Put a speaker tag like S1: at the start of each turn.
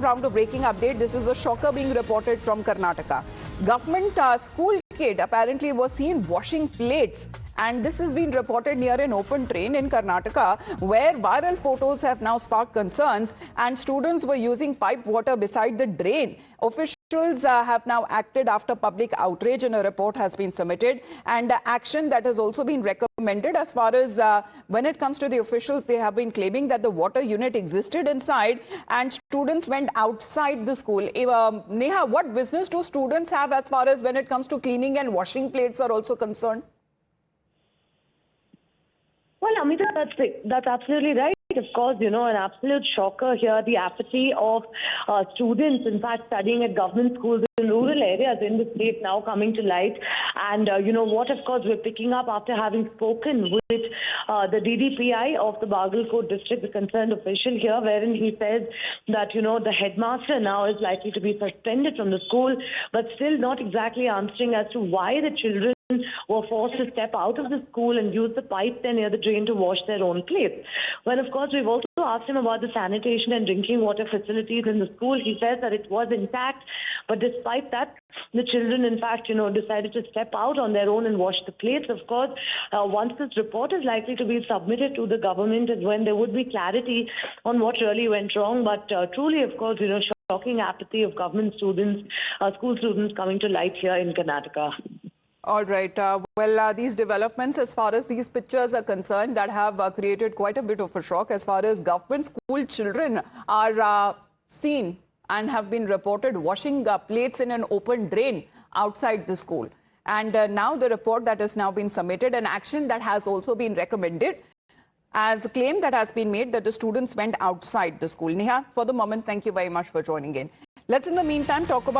S1: round of breaking update. This is the shocker being reported from Karnataka. Government school kid apparently was seen washing plates, and this has been reported near an open drain in Karnataka, where viral photos have now sparked concerns, and students were using piped water beside the drain. Officials have now acted after public outrage, and a report has been submitted, and action that has also been recommended. As far as when it comes to the officials, they have been claiming that the water unit existed inside and students went outside the school. Neha, what business do students have as far as when it comes to cleaning and washing plates are also concerned?
S2: Well, Amita, that's absolutely right. Of course, an absolute shocker here, the apathy of students, in fact, studying at government schools in rural areas in the state now coming to light. And, what, of course, we're picking up after having spoken with the DDPI of the Bagalkot district, the concerned official here, wherein he says that, the headmaster now is likely to be suspended from the school, but still not exactly answering as to why the children were forced to step out of the school and use the pipe there near the drain to wash their own plates. Well, of course, we've also asked him about the sanitation and drinking water facilities in the school. He says that it was intact, but despite that, the children, in fact, decided to step out on their own and wash the plates. Of course, once this report is likely to be submitted to the government is when there would be clarity on what really went wrong. But truly, of course, shocking apathy of government students, school students coming to light here in Karnataka.
S1: All right. These developments, as far as these pictures are concerned, that have created quite a bit of a shock as far as government school children are seen and have been reported washing plates in an open drain outside the school. And now the report that has now been submitted, an action that has also been recommended, as the claim that has been made that the students went outside the school. Neha, for the moment, thank you very much for joining in. Let's in the meantime talk about